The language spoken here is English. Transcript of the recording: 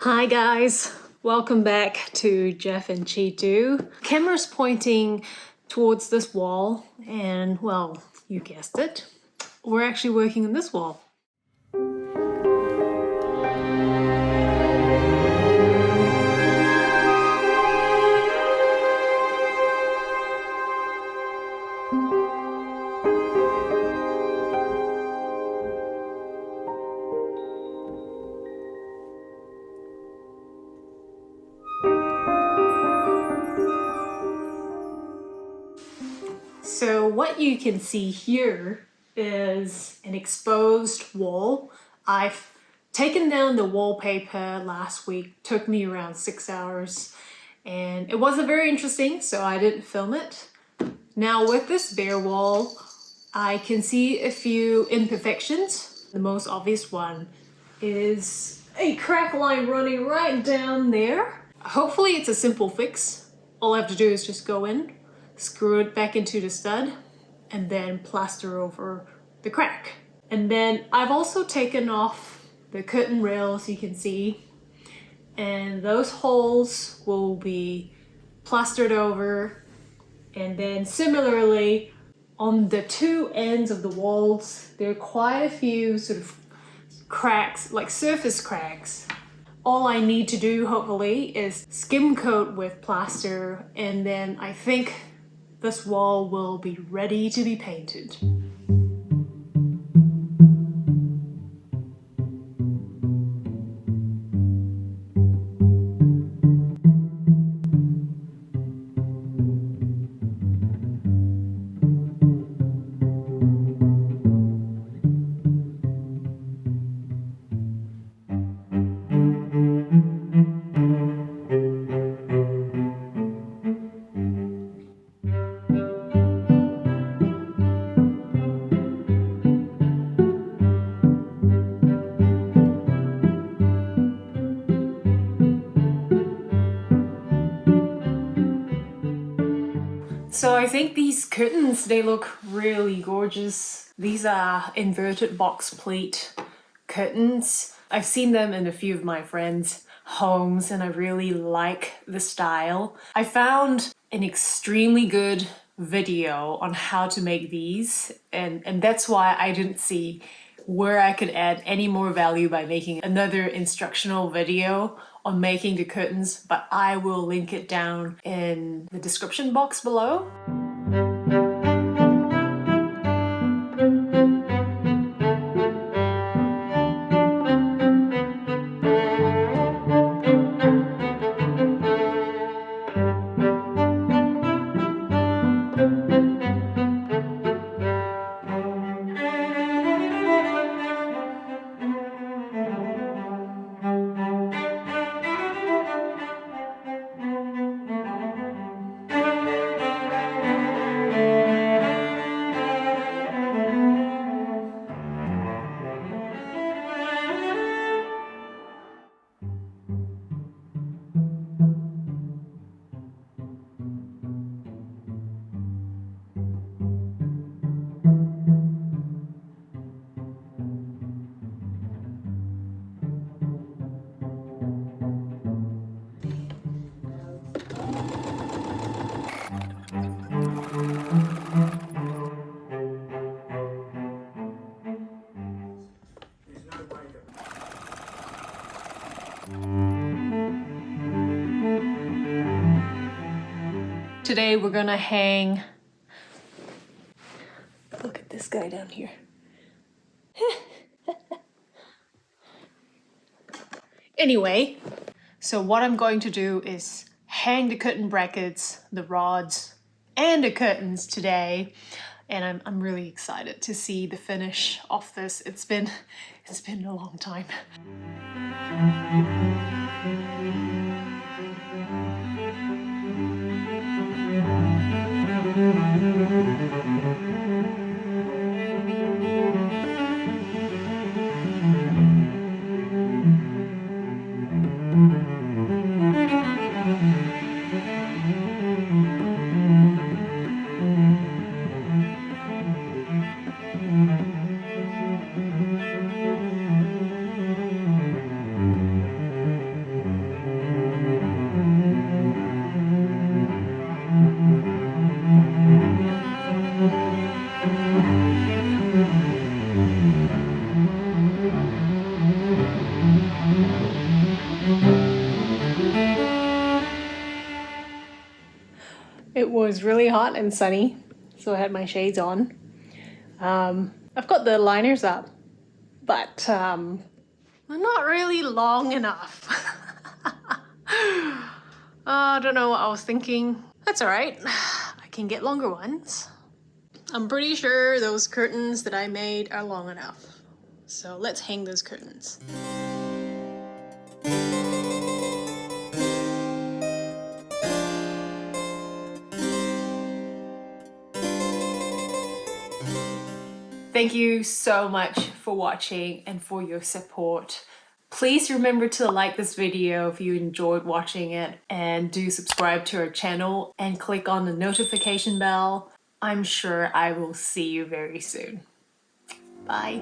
Hi guys, welcome back to Jeff and Chitu. Camera's pointing towards this wall and, well, you guessed it, we're actually working on this wall. So what you can see here is an exposed wall. I've taken down the wallpaper last week, took me around 6 hours, and it wasn't very interesting, so I didn't film it. Now with this bare wall, I can see a few imperfections. The most obvious one is a crack line running right down there. Hopefully it's a simple fix. All I have to do is just go in, screw it back into the stud, and then plaster over the crack. And then I've also taken off the curtain rails, you can see, and those holes will be plastered over. And then similarly, on the two ends of the walls, there are quite a few sort of cracks, like surface cracks. All I need to do, hopefully, is skim coat with plaster, and then I think this wall will be ready to be painted. So I think these curtains, they look really gorgeous. These are inverted box pleat curtains. I've seen them in a few of my friends' homes and I really like the style. I found an extremely good video on how to make these, and that's why I didn't see where I could add any more value by making another instructional video on making the curtains, but I will link it down in the description box below. Today we're gonna hang, look at this guy down here. Anyway, so what I'm going to do is hang the curtain brackets, the rods, and the curtains today. And I'm really excited to see the finish of this. It's been a long time. It was really hot and sunny, so I had my shades on. I've got the liners up, but they're not really long enough. I don't know what I was thinking. That's all right. I can get longer ones. I'm pretty sure those curtains that I made are long enough. So let's hang those curtains. Thank you so much for watching and for your support. Please remember to like this video if you enjoyed watching it, and do subscribe to our channel and click on the notification bell. I'm sure I will see you very soon. Bye.